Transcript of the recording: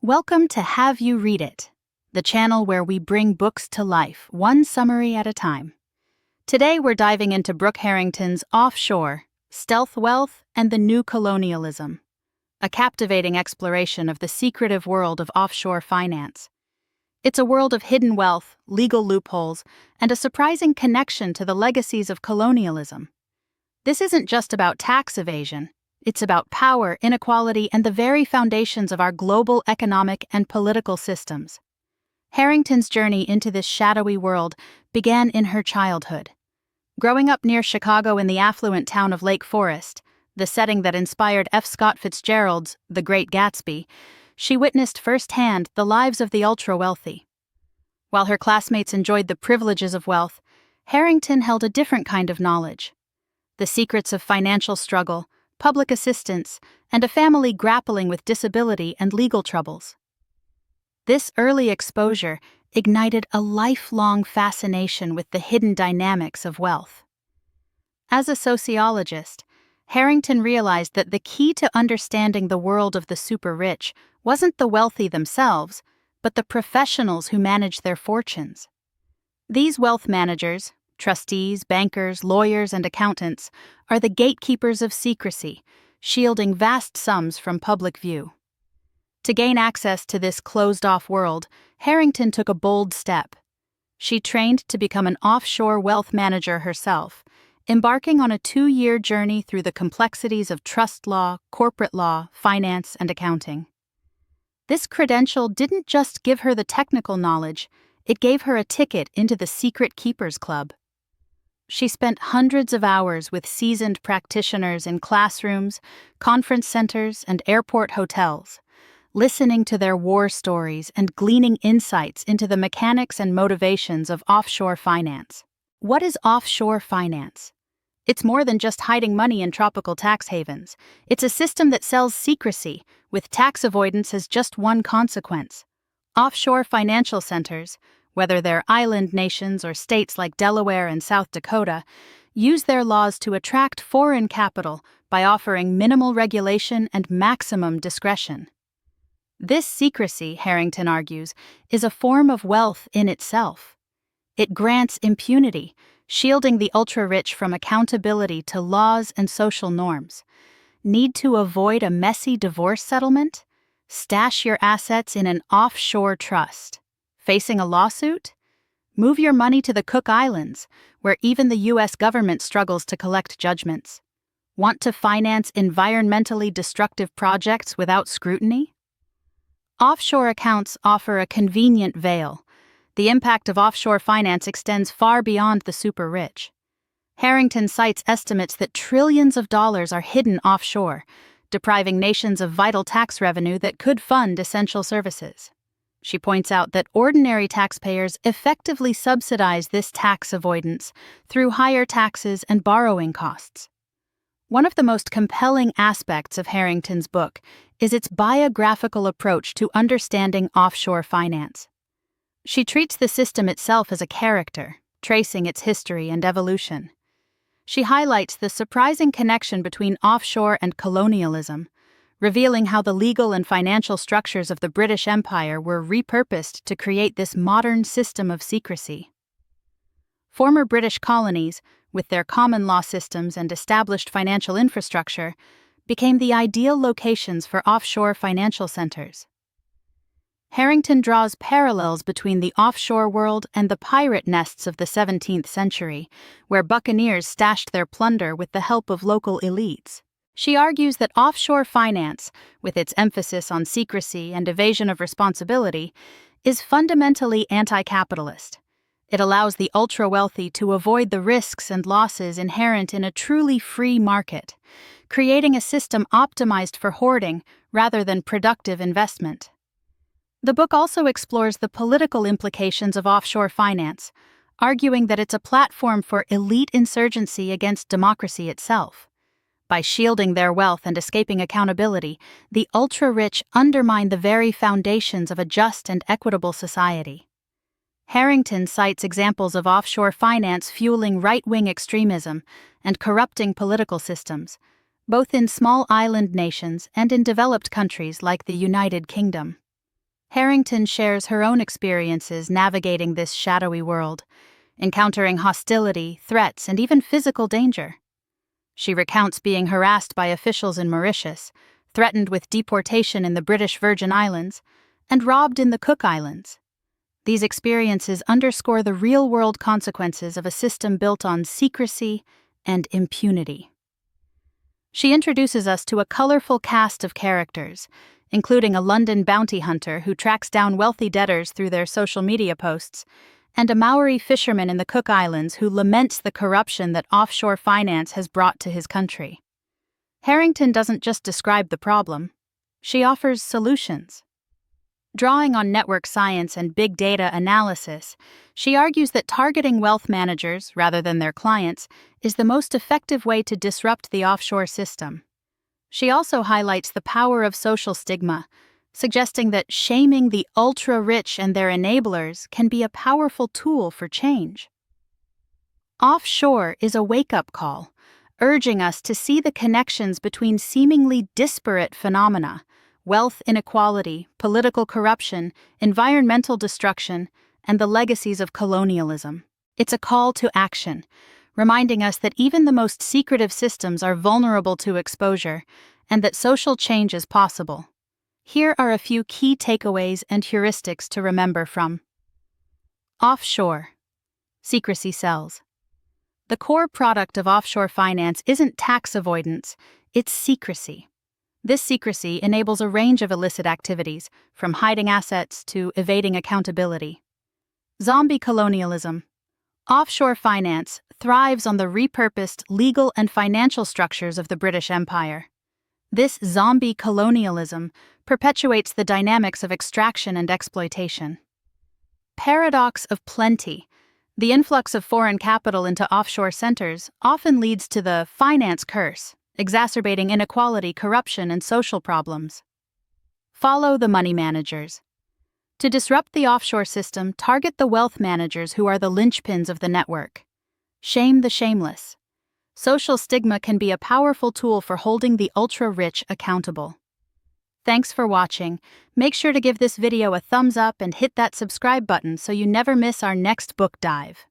Welcome to Have You Read It, the channel where we bring books to life, one summary at a time. Today we're diving into Brooke Harrington's Offshore, Stealth Wealth and the New Colonialism, a captivating exploration of the secretive world of offshore finance. It's a world of hidden wealth, legal loopholes, and a surprising connection to the legacies of colonialism. This isn't just about tax evasion. It's about power, inequality, and the very foundations of our global economic and political systems. Harrington's journey into this shadowy world began in her childhood. Growing up near Chicago in the affluent town of Lake Forest, the setting that inspired F. Scott Fitzgerald's The Great Gatsby, she witnessed firsthand the lives of the ultra-wealthy. While her classmates enjoyed the privileges of wealth, Harrington held a different kind of knowledge. The secrets of financial struggle, public assistance, and a family grappling with disability and legal troubles. This early exposure ignited a lifelong fascination with the hidden dynamics of wealth. As a sociologist, Harrington realized that the key to understanding the world of the super-rich wasn't the wealthy themselves, but the professionals who manage their fortunes. These wealth managers, trustees, bankers, lawyers, and accountants, are the gatekeepers of secrecy, shielding vast sums from public view. To gain access to this closed-off world, Harrington took a bold step. She trained to become an offshore wealth manager herself, embarking on a 2-year journey through the complexities of trust law, corporate law, finance, and accounting. This credential didn't just give her the technical knowledge, it gave her a ticket into the Secret Keepers Club. She spent hundreds of hours with seasoned practitioners in classrooms, conference centers, and airport hotels, listening to their war stories and gleaning insights into the mechanics and motivations of offshore finance. What is offshore finance? It's more than just hiding money in tropical tax havens. It's a system that sells secrecy, with tax avoidance as just one consequence. Offshore financial centers, whether they're island nations or states like Delaware and South Dakota, use their laws to attract foreign capital by offering minimal regulation and maximum discretion. This secrecy, Harrington argues, is a form of wealth in itself. It grants impunity, shielding the ultra-rich from accountability to laws and social norms. Need to avoid a messy divorce settlement? Stash your assets in an offshore trust. Facing a lawsuit? Move your money to the Cook Islands, where even the U.S. government struggles to collect judgments. Want to finance environmentally destructive projects without scrutiny? Offshore accounts offer a convenient veil. The impact of offshore finance extends far beyond the super-rich. Harrington cites estimates that trillions of dollars are hidden offshore, depriving nations of vital tax revenue that could fund essential services. She points out that ordinary taxpayers effectively subsidize this tax avoidance through higher taxes and borrowing costs. One of the most compelling aspects of Harrington's book is its biographical approach to understanding offshore finance. She treats the system itself as a character, tracing its history and evolution. She highlights the surprising connection between offshore and colonialism, revealing how the legal and financial structures of the British Empire were repurposed to create this modern system of secrecy. Former British colonies, with their common law systems and established financial infrastructure, became the ideal locations for offshore financial centers. Harrington draws parallels between the offshore world and the pirate nests of the 17th century, where buccaneers stashed their plunder with the help of local elites. She argues that offshore finance, with its emphasis on secrecy and evasion of responsibility, is fundamentally anti-capitalist. It allows the ultra-wealthy to avoid the risks and losses inherent in a truly free market, creating a system optimized for hoarding rather than productive investment. The book also explores the political implications of offshore finance, arguing that it's a platform for elite insurgency against democracy itself. By shielding their wealth and escaping accountability, the ultra-rich undermine the very foundations of a just and equitable society. Harrington cites examples of offshore finance fueling right-wing extremism and corrupting political systems, both in small island nations and in developed countries like the United Kingdom. Harrington shares her own experiences navigating this shadowy world, encountering hostility, threats, and even physical danger. She recounts being harassed by officials in Mauritius, threatened with deportation in the British Virgin Islands, and robbed in the Cook Islands. These experiences underscore the real-world consequences of a system built on secrecy and impunity. She introduces us to a colorful cast of characters, including a London bounty hunter who tracks down wealthy debtors through their social media posts, and a Maori fisherman in the Cook Islands who laments the corruption that offshore finance has brought to his country. Harrington doesn't just describe the problem, she offers solutions. Drawing on network science and big data analysis, she argues that targeting wealth managers, rather than their clients, is the most effective way to disrupt the offshore system. She also highlights the power of social stigma, suggesting that shaming the ultra-rich and their enablers can be a powerful tool for change. Offshore is a wake-up call, urging us to see the connections between seemingly disparate phenomena: wealth inequality, political corruption, environmental destruction, and the legacies of colonialism. It's a call to action, reminding us that even the most secretive systems are vulnerable to exposure, and that social change is possible. Here are a few key takeaways and heuristics to remember from Offshore. Secrecy sells. The core product of offshore finance isn't tax avoidance, it's secrecy. This secrecy enables a range of illicit activities, from hiding assets to evading accountability. Zombie colonialism. Offshore finance thrives on the repurposed legal and financial structures of the British Empire. This zombie colonialism perpetuates the dynamics of extraction and exploitation. Paradox of plenty. The influx of foreign capital into offshore centers often leads to the finance curse, exacerbating inequality, corruption, and social problems. Follow the money managers. To disrupt the offshore system, target the wealth managers who are the linchpins of the network. Shame the shameless. Social stigma can be a powerful tool for holding the ultra-rich accountable. Thanks for watching. Make sure to give this video a thumbs up and hit that subscribe button so you never miss our next book dive.